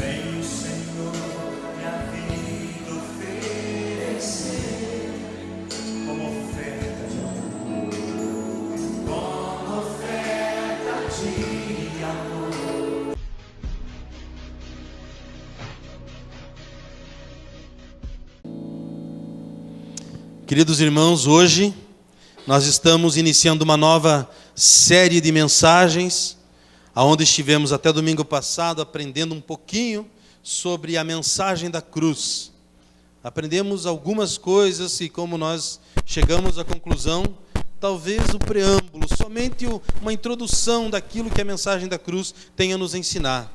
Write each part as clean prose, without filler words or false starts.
Venho, Senhor, minha vida oferecer como oferta de amor, como oferta de amor. Queridos irmãos, hoje nós estamos iniciando uma nova série de mensagens, aonde estivemos até domingo passado aprendendo um pouquinho sobre a mensagem da cruz. Aprendemos algumas coisas e como nós chegamos à conclusão, talvez o preâmbulo, somente uma introdução daquilo que a mensagem da cruz tem a nos ensinar.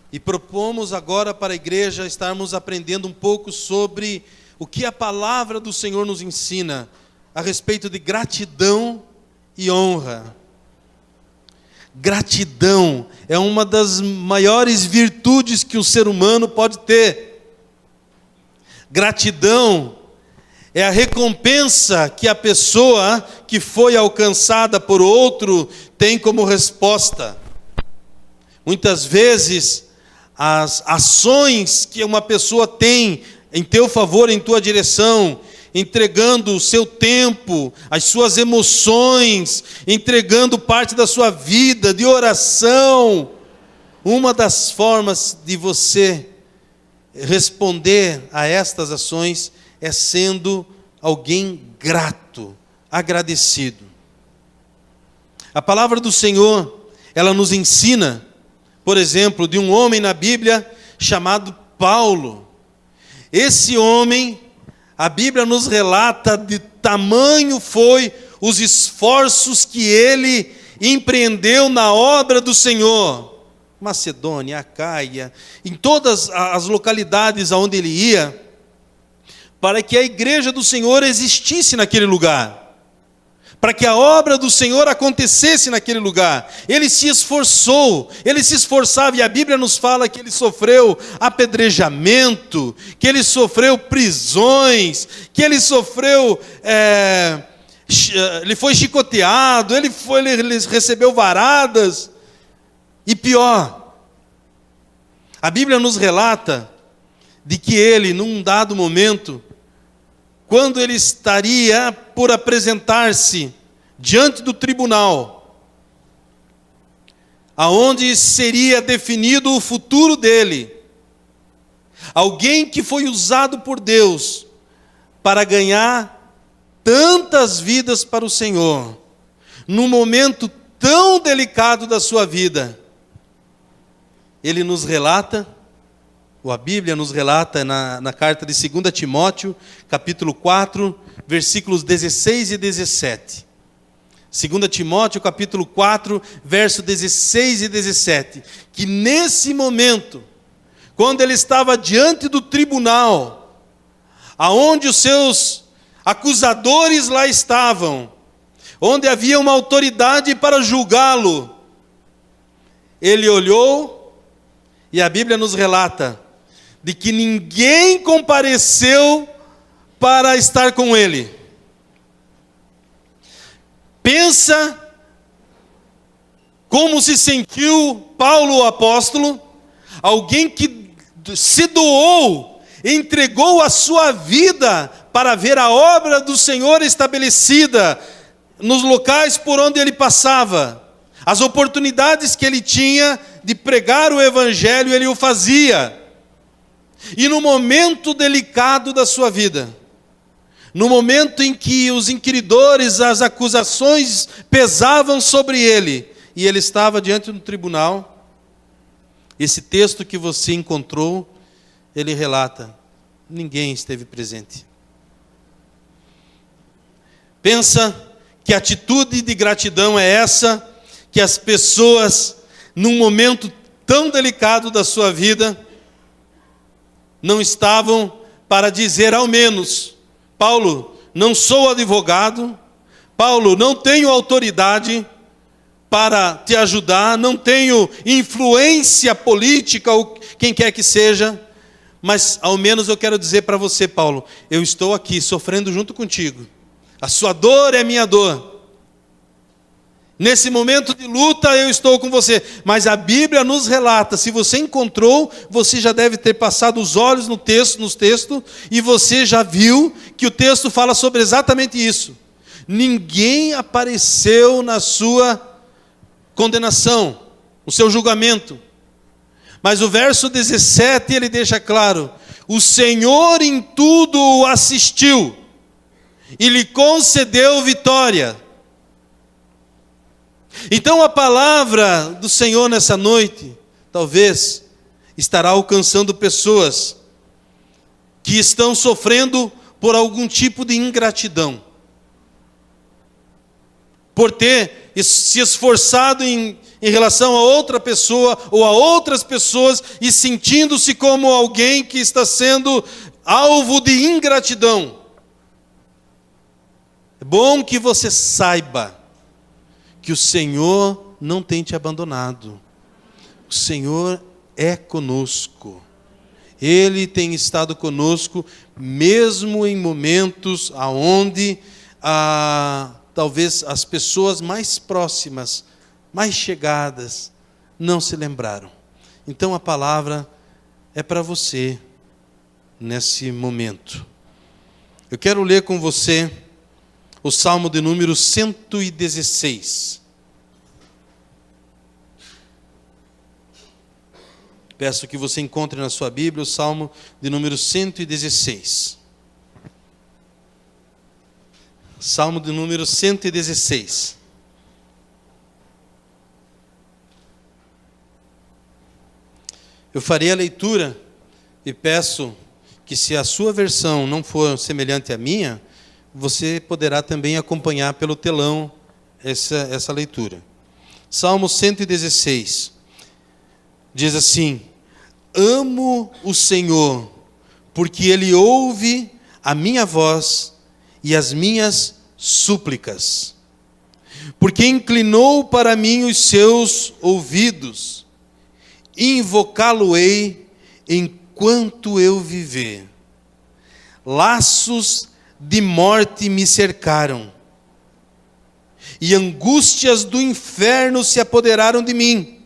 E propomos agora para a igreja estarmos aprendendo um pouco sobre o que a palavra do Senhor nos ensina a respeito de gratidão e honra. Gratidão é uma das maiores virtudes que o ser humano pode ter. Gratidão é a recompensa que a pessoa que foi alcançada por outro tem como resposta. Muitas vezes, as ações que uma pessoa tem em teu favor, em tua direção, entregando o seu tempo, as suas emoções, entregando parte da sua vida de oração. Uma das formas de você responder a estas ações é sendo alguém grato, agradecido. A palavra do Senhor, ela nos ensina, por exemplo, de um homem na Bíblia chamado Paulo. Esse homem, a Bíblia nos relata de tamanho foi os esforços que ele empreendeu na obra do Senhor. Macedônia, Acaia, em todas as localidades aonde ele ia, para que a igreja do Senhor existisse naquele lugar, para que a obra do Senhor acontecesse naquele lugar. Ele se esforçou, ele se esforçava, e a Bíblia nos fala que ele sofreu apedrejamento, que ele sofreu prisões, que ele sofreu, ele foi chicoteado, ele recebeu varadas, e pior, a Bíblia nos relata de que ele, num dado momento, quando ele estaria por apresentar-se diante do tribunal, aonde seria definido o futuro dele, alguém que foi usado por Deus para ganhar tantas vidas para o Senhor, num momento tão delicado da sua vida, ele nos relata, ou a Bíblia nos relata na carta de 2 Timóteo, capítulo 4, versículos 16 e 17. 2 Timóteo, capítulo 4, verso 16 e 17. Que nesse momento, quando ele estava diante do tribunal, aonde os seus acusadores lá estavam, onde havia uma autoridade para julgá-lo, ele olhou, e a Bíblia nos relata de que ninguém compareceu para estar com ele. Pensa como se sentiu Paulo o apóstolo, alguém que se doou, entregou a sua vida para ver a obra do Senhor estabelecida nos locais por onde ele passava. As oportunidades que ele tinha de pregar o evangelho, ele o fazia. E no momento delicado da sua vida, no momento em que os inquiridores, as acusações pesavam sobre ele, e ele estava diante do tribunal, esse texto que você encontrou, ele relata, ninguém esteve presente. Pensa que atitude de gratidão é essa, que as pessoas, num momento tão delicado da sua vida, não estavam para dizer ao menos, Paulo, não sou advogado, Paulo, não tenho autoridade para te ajudar, não tenho influência política ou quem quer que seja, mas ao menos eu quero dizer para você, Paulo, eu estou aqui sofrendo junto contigo, a sua dor é minha dor, Nesse momento de luta eu estou com você. Mas a Bíblia nos relata, se você encontrou, você já deve ter passado os olhos nos textos, e você já viu que o texto fala sobre exatamente isso. Ninguém apareceu na sua condenação, no seu julgamento. Mas o verso 17 ele deixa claro: o Senhor em tudo o assistiu e lhe concedeu vitória. Então a palavra do Senhor nessa noite, talvez, estará alcançando pessoas que estão sofrendo por algum tipo de ingratidão, por ter se esforçado em relação a outra pessoa ou a outras pessoas e sentindo-se como alguém que está sendo alvo de ingratidão. É bom que você saiba que o Senhor não tem te abandonado. O Senhor é conosco. Ele tem estado conosco, mesmo em momentos onde talvez as pessoas mais próximas, mais chegadas, não se lembraram. Então a palavra é para você, nesse momento. Eu quero ler com você o Salmo de número 116. Peço que você encontre na sua Bíblia o Salmo de número 116. Salmo de número 116. Eu farei a leitura e peço que, se a sua versão não for semelhante à minha, você poderá também acompanhar pelo telão essa leitura. Salmo 116 diz assim: amo o Senhor, porque Ele ouve a minha voz e as minhas súplicas, porque inclinou para mim os seus ouvidos. Invocá-lo-ei enquanto eu viver. Laços de morte me cercaram, e angústias do inferno se apoderaram de mim.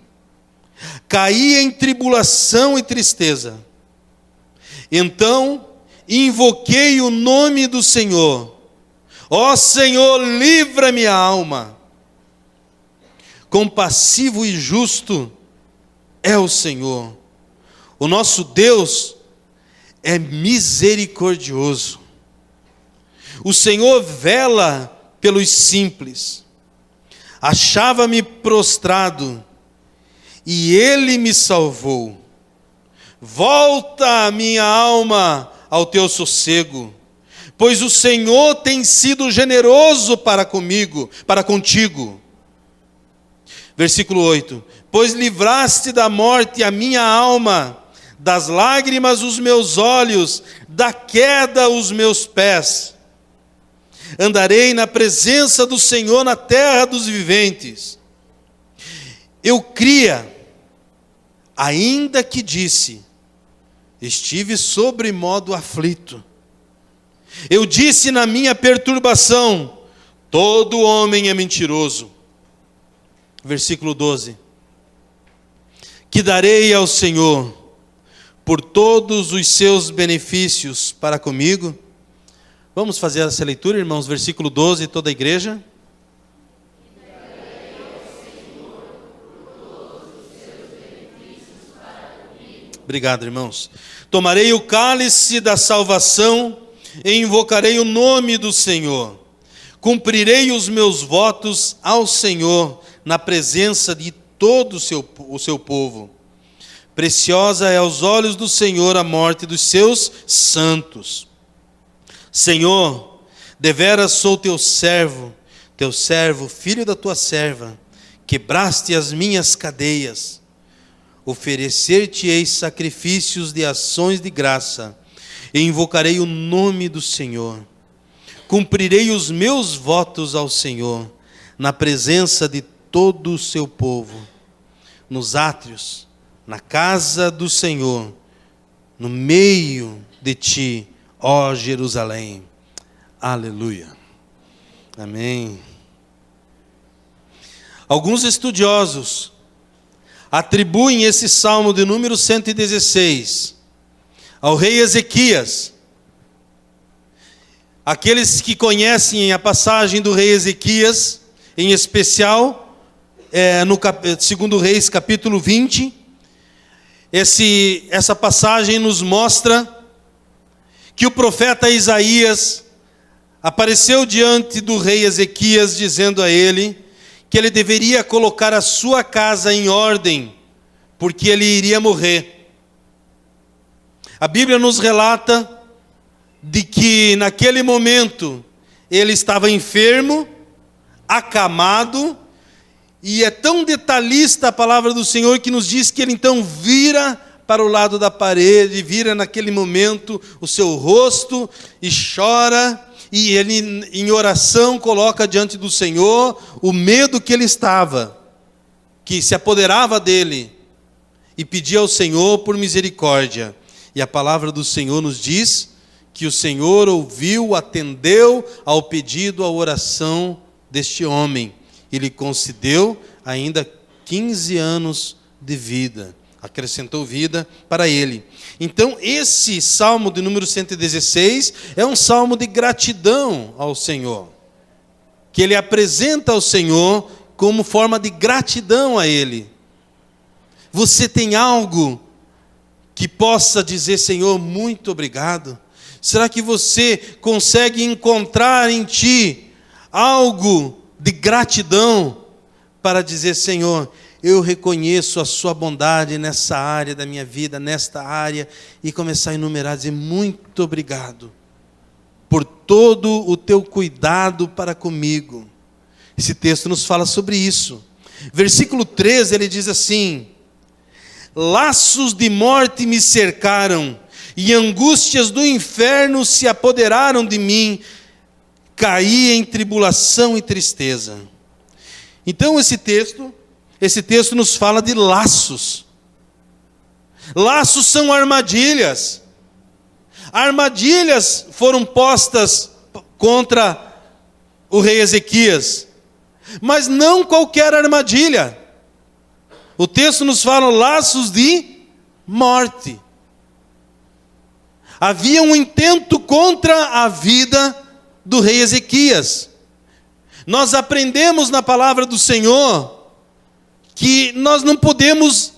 Caí em tribulação e tristeza. Então invoquei o nome do Senhor. Ó Senhor, livra-me a alma. Compassivo e justo é o Senhor. O nosso Deus é misericordioso. O Senhor vela pelos simples. Achava-me prostrado, e Ele me salvou. Volta, minha alma, ao teu sossego, pois o Senhor tem sido generoso para contigo. Versículo 8. Pois livraste da morte a minha alma, das lágrimas os meus olhos, da queda os meus pés. Andarei na presença do Senhor na terra dos viventes. Eu cria, ainda que disse, estive sobremodo aflito. Eu disse na minha perturbação, todo homem é mentiroso. Versículo 12. Que darei ao Senhor por todos os seus benefícios para comigo? Vamos fazer essa leitura, irmãos, versículo 12, toda a igreja. Obrigado, irmãos. Tomarei o cálice da salvação e invocarei o nome do Senhor. Cumprirei os meus votos ao Senhor na presença de todo o seu povo. Preciosa é aos olhos do Senhor a morte dos seus santos. Senhor, deveras sou teu servo, filho da tua serva. Quebraste as minhas cadeias. Oferecer-te-ei sacrifícios de ações de graça, e invocarei o nome do Senhor. Cumprirei os meus votos ao Senhor, na presença de todo o seu povo, nos átrios, na casa do Senhor, no meio de ti, ó Jerusalém. Aleluia. Amém. Alguns estudiosos atribuem esse salmo de número 116 ao rei Ezequias. Aqueles que conhecem a passagem do rei Ezequias, em especial, no 2 Reis, capítulo 20, essa passagem nos mostra que o profeta Isaías apareceu diante do rei Ezequias, dizendo a ele que ele deveria colocar a sua casa em ordem, porque ele iria morrer. A Bíblia nos relata de que naquele momento ele estava enfermo, acamado, e é tão detalhista a palavra do Senhor que nos diz que ele então vira para o lado da parede, vira naquele momento o seu rosto e chora, e ele em oração coloca diante do Senhor o medo que ele estava, que se apoderava dele, e pedia ao Senhor por misericórdia. E a palavra do Senhor nos diz que o Senhor ouviu, atendeu ao pedido, à oração deste homem. E lhe concedeu ainda 15 anos de vida. Acrescentou vida para ele. Então, esse salmo de número 116 é um salmo de gratidão ao Senhor, que ele apresenta ao Senhor como forma de gratidão a Ele. Você tem algo que possa dizer: Senhor, muito obrigado? Será que você consegue encontrar em ti algo de gratidão para dizer: Senhor, eu reconheço a sua bondade nessa área da minha vida, nesta área, e começar a enumerar, dizer: muito obrigado por todo o teu cuidado para comigo. Esse texto nos fala sobre isso. Versículo 13, ele diz assim: laços de morte me cercaram, e angústias do inferno se apoderaram de mim, caí em tribulação e tristeza. Então esse texto nos fala de laços. Laços são armadilhas. Armadilhas foram postas contra o rei Ezequias, mas não qualquer armadilha. O texto nos fala laços de morte. Havia um intento contra a vida do rei Ezequias. Nós aprendemos na palavra do Senhor que nós não podemos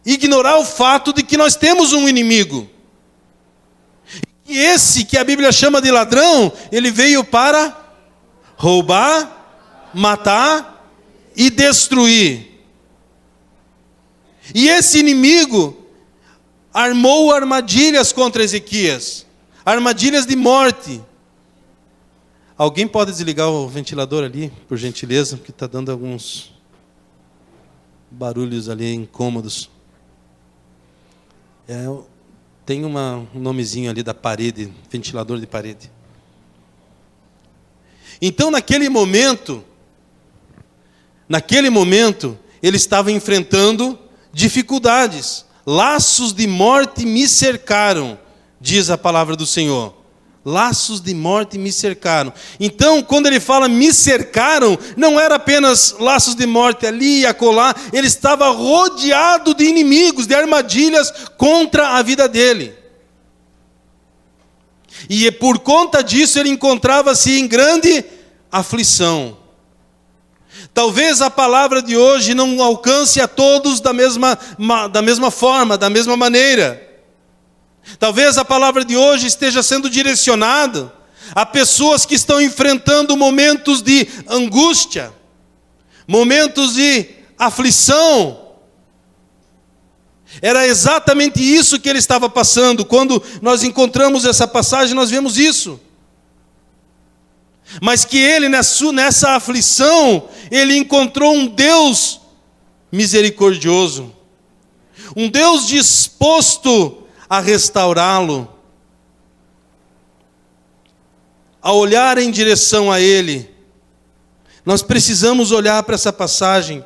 ignorar o fato de que nós temos um inimigo. E esse que a Bíblia chama de ladrão, ele veio para roubar, matar e destruir. E esse inimigo armou armadilhas contra Ezequias, armadilhas de morte. Alguém pode desligar o ventilador ali, por gentileza, porque está dando alguns barulhos ali incômodos. Tem um nomezinho ali da parede, ventilador de parede. Então naquele momento, ele estava enfrentando dificuldades. Laços de morte me cercaram, diz a palavra do Senhor. Laços de morte me cercaram. Então, quando ele fala me cercaram, não era apenas laços de morte ali e acolá, ele estava rodeado de inimigos, de armadilhas contra a vida dele. E por conta disso ele encontrava-se em grande aflição. Talvez a palavra de hoje não alcance a todos da mesma forma, da mesma maneira. Talvez a palavra de hoje esteja sendo direcionada a pessoas que estão enfrentando momentos de angústia, momentos de aflição. Era exatamente isso que ele estava passando. Quando nós encontramos essa passagem, nós vemos isso. Mas que ele, nessa aflição, ele encontrou um Deus misericordioso, um Deus disposto a restaurá-lo, a olhar em direção a Ele. Nós precisamos olhar para essa passagem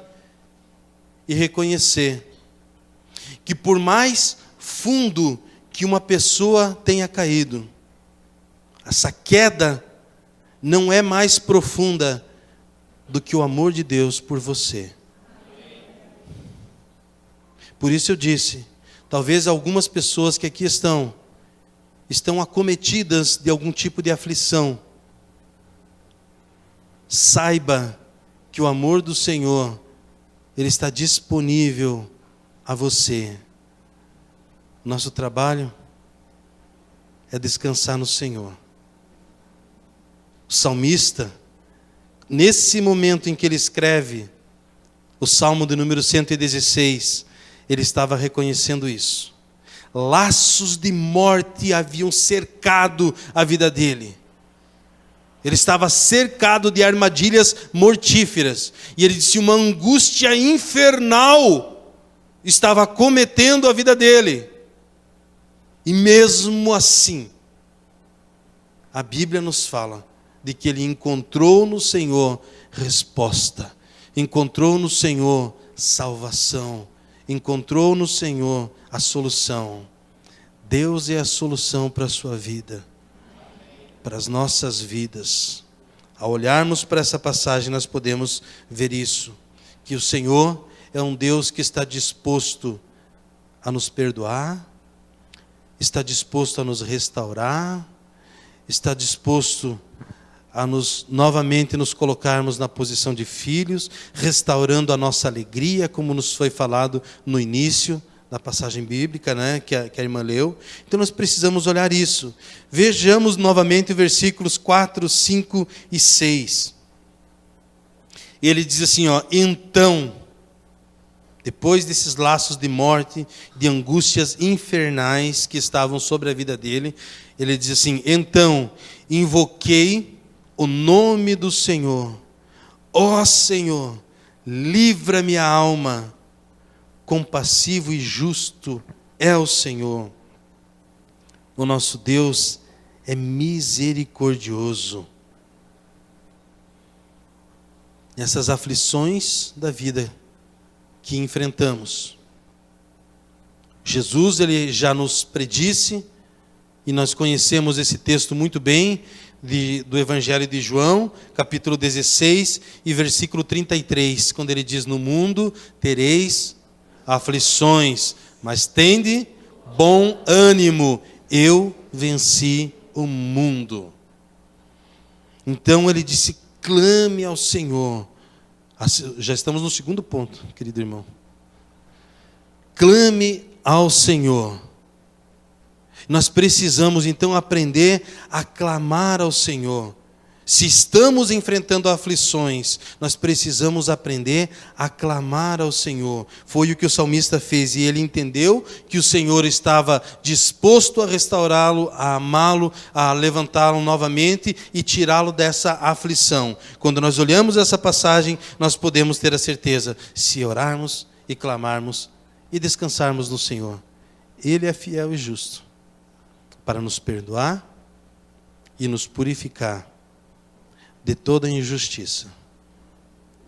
e reconhecer que por mais fundo que uma pessoa tenha caído, essa queda não é mais profunda do que o amor de Deus por você. Por isso eu disse, talvez algumas pessoas que aqui estão acometidas de algum tipo de aflição. Saiba que o amor do Senhor, Ele está disponível a você. Nosso trabalho é descansar no Senhor. O salmista, nesse momento em que ele escreve o Salmo de número 116, ele estava reconhecendo isso. Laços de morte haviam cercado a vida dele. Ele estava cercado de armadilhas mortíferas. E ele disse, uma angústia infernal estava acometendo a vida dele. E mesmo assim, a Bíblia nos fala de que ele encontrou no Senhor resposta. Encontrou no Senhor salvação. Encontrou no Senhor a solução. Deus é a solução para a sua vida, para as nossas vidas. Ao olharmos para essa passagem, nós podemos ver isso, que o Senhor é um Deus que está disposto a nos perdoar, está disposto a nos restaurar, está disposto a novamente nos colocarmos na posição de filhos, restaurando a nossa alegria, como nos foi falado no início da passagem bíblica, né, que a irmã leu. Então nós precisamos olhar isso. Vejamos novamente versículos 4, 5 e 6. Ele diz assim, então, depois desses laços de morte, de angústias infernais que estavam sobre a vida dele, ele diz assim, então, invoquei o nome do Senhor. Ó Senhor, livra-me a alma. Compassivo e justo é o Senhor. O nosso Deus é misericordioso. Nessas aflições da vida que enfrentamos, Jesus, ele já nos predisse, e nós conhecemos esse texto muito bem, do Evangelho de João, capítulo 16 e versículo 33, quando ele diz, no mundo tereis aflições, mas tende bom ânimo, eu venci o mundo. Então ele disse, clame ao Senhor. Já estamos no segundo ponto, querido irmão. Clame ao Senhor. Nós precisamos então aprender a clamar ao Senhor. Se estamos enfrentando aflições, nós precisamos aprender a clamar ao Senhor. Foi o que o salmista fez, e ele entendeu que o Senhor estava disposto a restaurá-lo, a amá-lo, a levantá-lo novamente e tirá-lo dessa aflição. Quando nós olhamos essa passagem, nós podemos ter a certeza, se orarmos e clamarmos e descansarmos no Senhor, Ele é fiel e justo para nos perdoar e nos purificar de toda injustiça.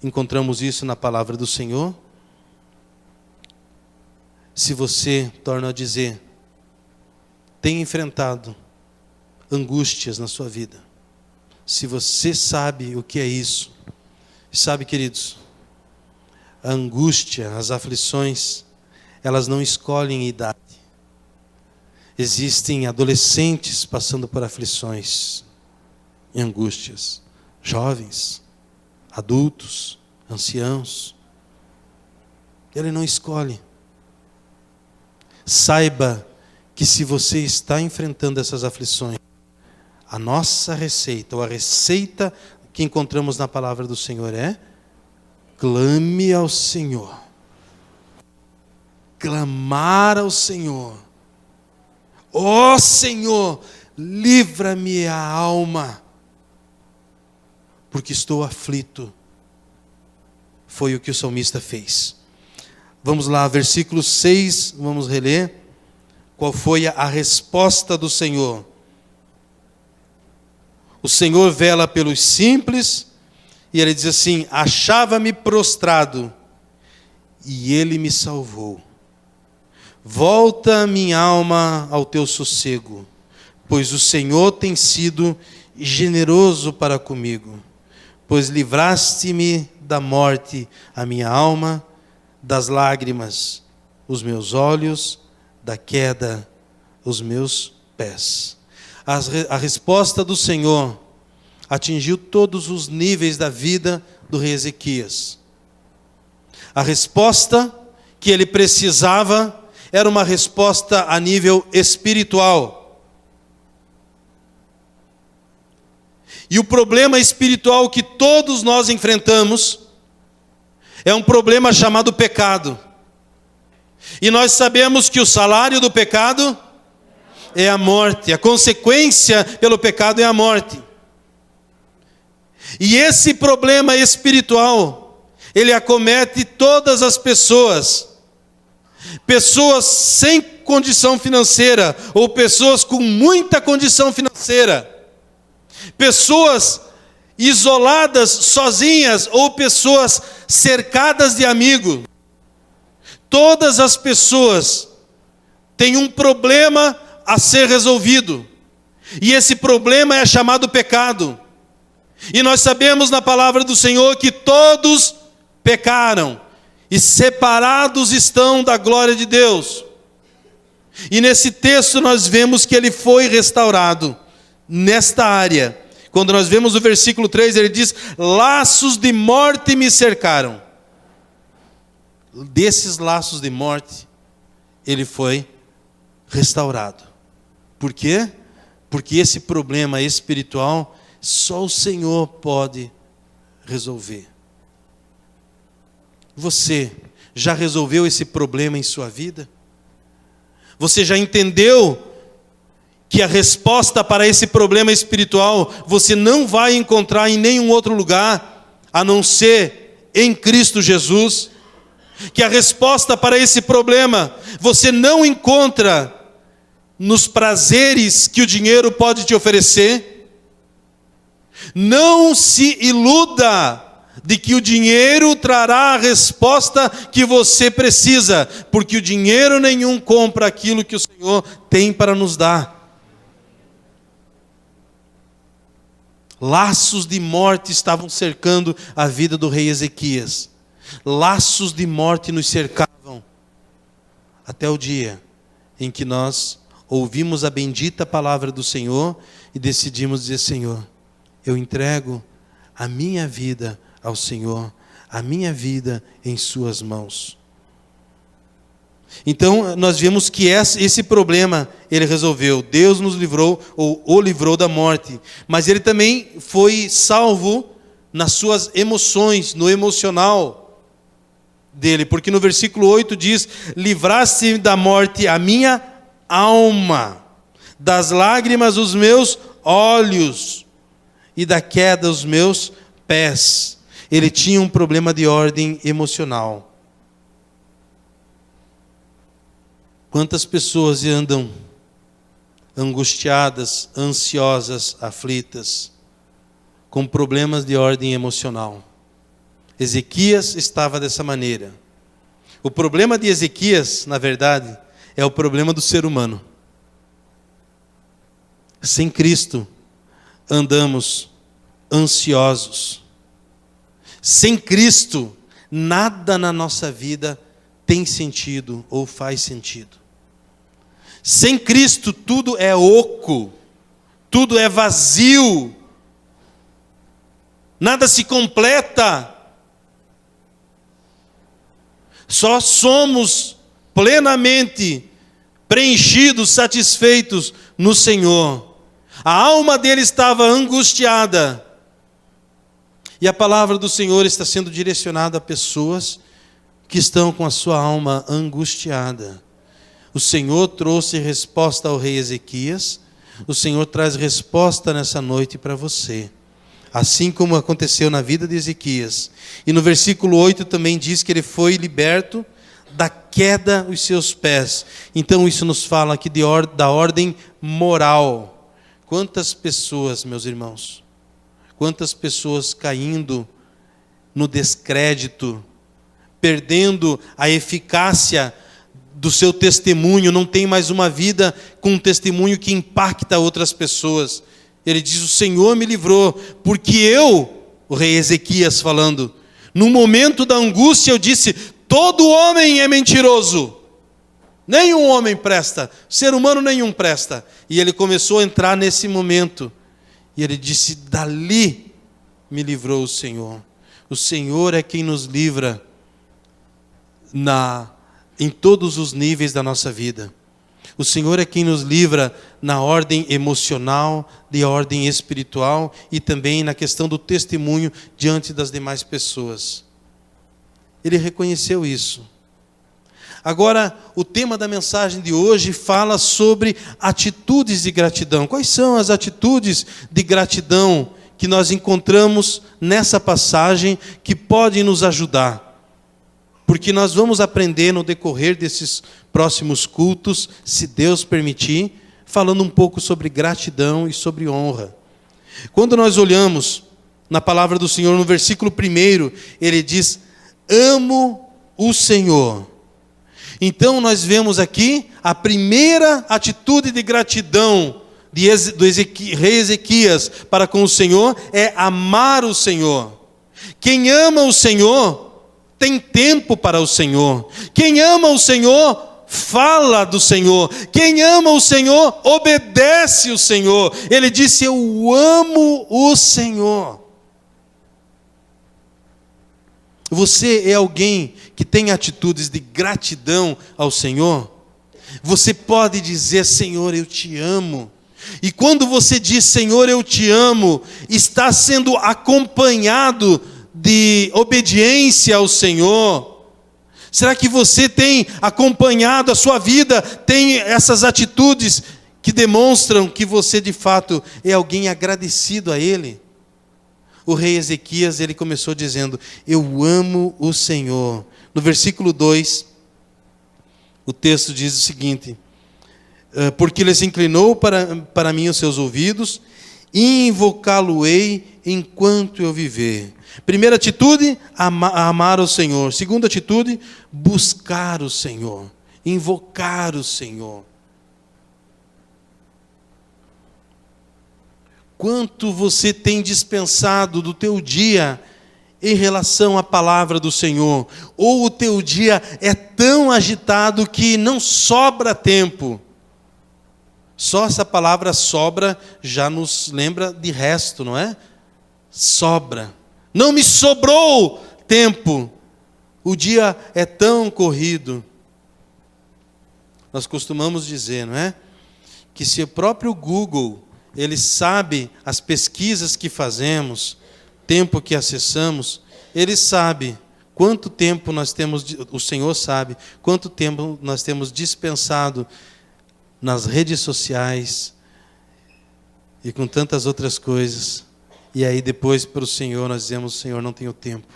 Encontramos isso na palavra do Senhor. Se você, torna a dizer, tem enfrentado angústias na sua vida, se você sabe o que é isso, sabe, queridos, a angústia, as aflições, elas não escolhem idade. Existem adolescentes passando por aflições e angústias, jovens, adultos, anciãos. Ele não escolhe. Saiba que se você está enfrentando essas aflições, a nossa receita, ou a receita que encontramos na palavra do Senhor é: clame ao Senhor. Clamar ao Senhor. Ó Senhor, livra-me a alma, porque estou aflito. Foi o que o salmista fez. Vamos lá, versículo 6, vamos reler. Qual foi a resposta do Senhor? O Senhor vela pelos simples, e ele diz assim: achava-me prostrado, e ele me salvou. Volta minha alma ao teu sossego, pois o Senhor tem sido generoso para comigo. pois livraste-me da morte a minha alma, das lágrimas os meus olhos, da queda os meus pés. A resposta do Senhor atingiu todos os níveis da vida do rei Ezequias. A resposta que ele precisava era uma resposta a nível espiritual. E o problema espiritual que todos nós enfrentamos é um problema chamado pecado. E nós sabemos que o salário do pecado é a morte. A consequência pelo pecado é a morte. E esse problema espiritual, ele acomete todas as pessoas. Pessoas sem condição financeira, ou pessoas com muita condição financeira. Pessoas isoladas, sozinhas, ou pessoas cercadas de amigos. Todas as pessoas têm um problema a ser resolvido. E esse problema é chamado pecado. E nós sabemos na palavra do Senhor que todos pecaram e separados estão da glória de Deus. E nesse texto nós vemos que ele foi restaurado nesta área. Quando nós vemos o versículo 3, ele diz: laços de morte me cercaram. Desses laços de morte, ele foi restaurado. Por quê? Porque esse problema espiritual, só o Senhor pode resolver. Você já resolveu esse problema em sua vida? Você já entendeu que a resposta para esse problema espiritual você não vai encontrar em nenhum outro lugar a não ser em Cristo Jesus? Que a resposta para esse problema você não encontra nos prazeres que o dinheiro pode te oferecer? Não se iluda de que o dinheiro trará a resposta que você precisa, porque o dinheiro nenhum compra aquilo que o Senhor tem para nos dar. Laços de morte estavam cercando a vida do rei Ezequias. Laços de morte nos cercavam, até o dia em que nós ouvimos a bendita palavra do Senhor e decidimos dizer: Senhor, eu entrego a minha vida ao Senhor, a minha vida em suas mãos. Então nós vemos que esse problema ele resolveu. Deus nos livrou, ou o livrou da morte, mas ele também foi salvo nas suas emoções, no emocional dele, porque no versículo 8 diz: livraste da morte a minha alma, das lágrimas os meus olhos e da queda os meus pés. Ele tinha um problema de ordem emocional. Quantas pessoas andam angustiadas, ansiosas, aflitas, com problemas de ordem emocional? Ezequias estava dessa maneira. O problema de Ezequias, na verdade, é o problema do ser humano. Sem Cristo, andamos ansiosos. Sem Cristo, nada na nossa vida tem sentido ou faz sentido. Sem Cristo, tudo é oco, tudo é vazio, nada se completa. Só somos plenamente preenchidos, satisfeitos no Senhor. A alma dele estava angustiada. E a palavra do Senhor está sendo direcionada a pessoas que estão com a sua alma angustiada. O Senhor trouxe resposta ao rei Ezequias. O Senhor traz resposta nessa noite para você. Assim como aconteceu na vida de Ezequias. E no versículo 8 também diz que ele foi liberto da queda os seus pés. Então isso nos fala aqui da ordem moral. Quantas pessoas, meus irmãos, quantas pessoas caindo no descrédito, perdendo a eficácia do seu testemunho, não tem mais uma vida com um testemunho que impacta outras pessoas. Ele diz: o Senhor me livrou, porque eu, O rei Ezequias falando: no momento da angústia eu disse, todo homem é mentiroso. Nenhum homem presta, ser humano nenhum presta. E ele começou a entrar nesse momento. E ele disse, dali me livrou o Senhor. O Senhor é quem nos livra em todos os níveis da nossa vida. O Senhor é quem nos livra na ordem emocional, de ordem espiritual e também na questão do testemunho diante das demais pessoas. Ele reconheceu isso. Agora, o tema da mensagem de hoje fala sobre atitudes de gratidão. Quais são as atitudes de gratidão que nós encontramos nessa passagem que podem nos ajudar? Porque nós vamos aprender no decorrer desses próximos cultos, se Deus permitir, falando um pouco sobre gratidão e sobre honra. Quando nós olhamos na palavra do Senhor, no versículo 1, ele diz, amo o Senhor. Então nós vemos aqui a primeira atitude de gratidão do rei Ezequias para com o Senhor é amar o Senhor. Quem ama o Senhor tem tempo para o Senhor. Quem ama o Senhor fala do Senhor. Quem ama o Senhor obedece o Senhor. Ele disse, eu amo o Senhor. Você é alguém que tem atitudes de gratidão ao Senhor? Você pode dizer, Senhor, eu te amo. E quando você diz, Senhor, eu te amo, está sendo acompanhado de obediência ao Senhor. Será que você tem acompanhado a sua vida, tem essas atitudes que demonstram que você de fato é alguém agradecido a Ele? O rei Ezequias, ele começou dizendo, eu amo o Senhor. No versículo 2, o texto diz o seguinte, porque Ele se inclinou para mim os seus ouvidos, e invocá-lo-ei enquanto eu viver. Primeira atitude, amar o Senhor. Segunda atitude, buscar o Senhor, invocar o Senhor. Quanto você tem dispensado do teu dia em relação à palavra do Senhor? Ou o teu dia é tão agitado que não sobra tempo? Só essa palavra sobra já nos lembra de resto, não é? Sobra. Não me sobrou tempo. O dia é tão corrido. Nós costumamos dizer, não é? Que se o próprio Google ele sabe as pesquisas que fazemos, tempo que acessamos, ele sabe quanto tempo nós temos, o Senhor sabe, quanto tempo nós temos dispensado nas redes sociais e com tantas outras coisas. E aí depois para o Senhor nós dizemos, Senhor, não tenho tempo.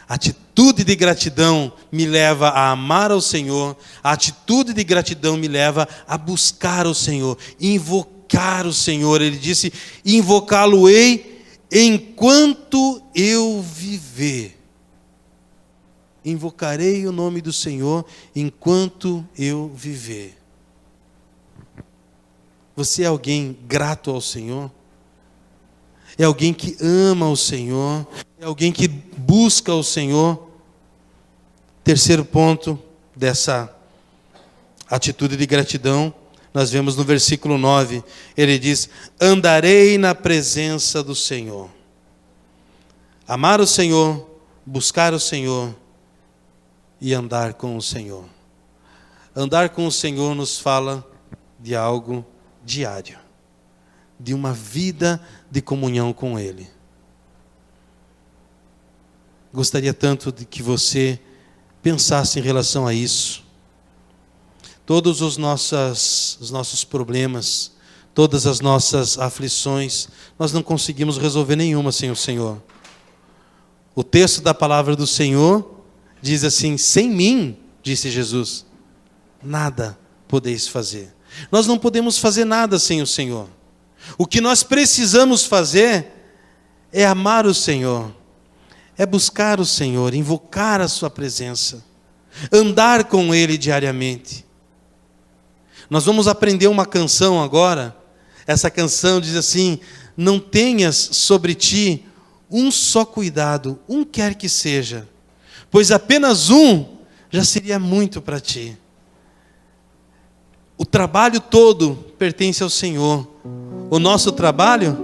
A atitude de gratidão me leva a amar ao Senhor, a atitude de gratidão me leva a buscar o Senhor, invocar o Senhor. Ele disse, invocá-lo-ei enquanto eu viver. Invocarei o nome do Senhor enquanto eu viver. Você é alguém grato ao Senhor? É alguém que ama o Senhor? É alguém que busca o Senhor? Terceiro ponto dessa atitude de gratidão, nós vemos no versículo 9, ele diz, andarei na presença do Senhor. Amar o Senhor, buscar o Senhor e andar com o Senhor. Andar com o Senhor nos fala de algo diário, de uma vida de comunhão com Ele. Gostaria tanto de que você pensasse em relação a isso. Todos os nossos problemas, todas as nossas aflições, nós não conseguimos resolver nenhuma sem o Senhor. O texto da palavra do Senhor diz assim, sem mim, disse Jesus, nada podeis fazer. Nós não podemos fazer nada sem o Senhor. O que nós precisamos fazer é amar o Senhor, é buscar o Senhor, invocar a sua presença, andar com Ele diariamente. Nós vamos aprender uma canção agora. Essa canção diz assim, não tenhas sobre ti um só cuidado, um quer que seja, pois apenas um já seria muito para ti. O trabalho todo pertence ao Senhor. O nosso trabalho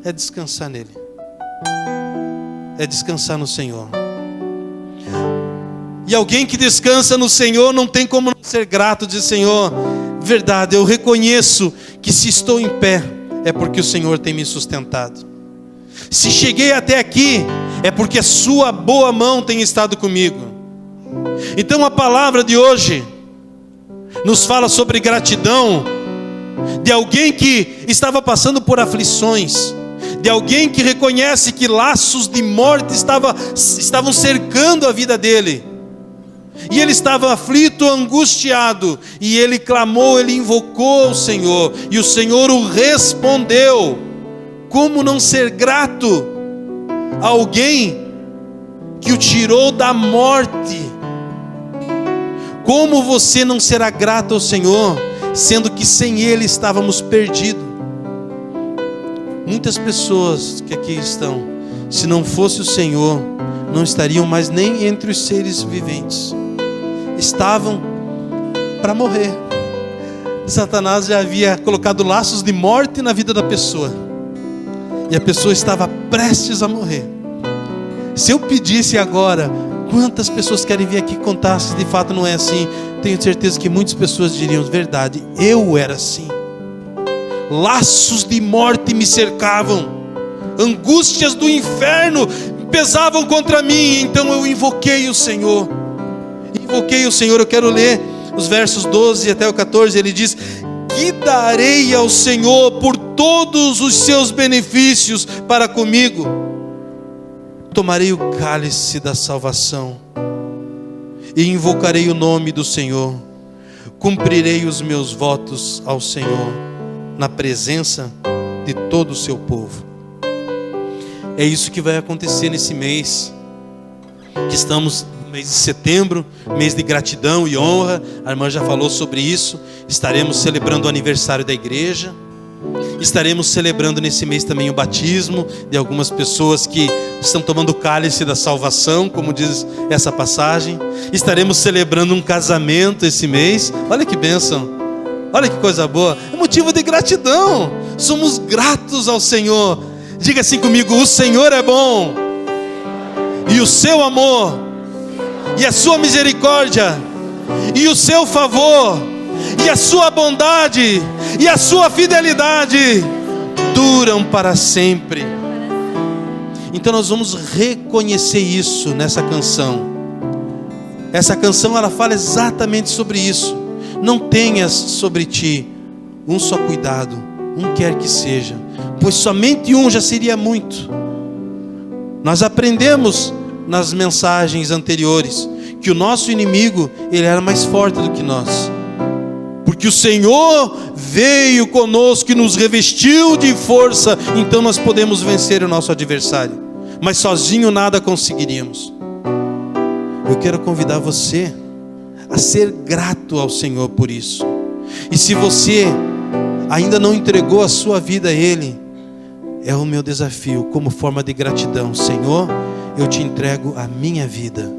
é descansar nele. É descansar no Senhor. E alguém que descansa no Senhor não tem como não ser grato, dizer: Senhor, verdade, eu reconheço que se estou em pé é porque o Senhor tem me sustentado. Se cheguei até aqui é porque a sua boa mão tem estado comigo. Então a palavra de hoje nos fala sobre gratidão de alguém que estava passando por aflições, de alguém que reconhece que laços de morte estavam cercando a vida dele, e ele estava aflito, angustiado, e ele clamou, ele invocou o Senhor, e o Senhor o respondeu. Como não ser grato a alguém que o tirou da morte? Como você não será grato ao Senhor, sendo que sem Ele estávamos perdidos? Muitas pessoas que aqui estão, se não fosse o Senhor, não estariam mais nem entre os seres viventes. Estavam para morrer. Satanás já havia colocado laços de morte na vida da pessoa, e a pessoa estava prestes a morrer. Se eu pedisse agora, quantas pessoas querem vir aqui contar se de fato não é assim? Tenho certeza que muitas pessoas diriam: verdade, eu era assim. Laços de morte me cercavam, angústias do inferno pesavam contra mim. Então eu invoquei o Senhor. Eu quero ler os versos 12 até o 14. Ele diz: que darei ao Senhor por todos os seus benefícios para comigo? Tomarei o cálice da salvação e invocarei o nome do Senhor. Cumprirei os meus votos ao Senhor na presença de todo o seu povo. É isso que vai acontecer nesse mês que estamos no mês de setembro, mês de gratidão e honra. A irmã já falou sobre isso. Estaremos celebrando o aniversário da igreja. Estaremos celebrando nesse mês também o batismo de algumas pessoas que estão tomando o cálice da salvação, como diz essa passagem. Estaremos celebrando um casamento esse mês. Olha que bênção, olha que coisa boa. É motivo de gratidão. Somos gratos ao Senhor. Diga assim comigo: o Senhor é bom, e o seu amor, e a sua misericórdia, e o seu favor, e a sua bondade, e a sua fidelidade duram para sempre. Então nós vamos reconhecer isso nessa canção. Essa canção ela fala exatamente sobre isso. Não tenhas sobre ti um só cuidado, um quer que seja, pois somente um já seria muito. Nós aprendemos nas mensagens anteriores que o nosso inimigo, ele era mais forte do que nós, porque o Senhor veio conosco e nos revestiu de força. Então nós podemos vencer o nosso adversário, mas sozinho nada conseguiríamos. Eu quero convidar você a ser grato ao Senhor por isso. E se você ainda não entregou a sua vida a Ele, é o meu desafio como forma de gratidão: Senhor, eu te entrego a minha vida.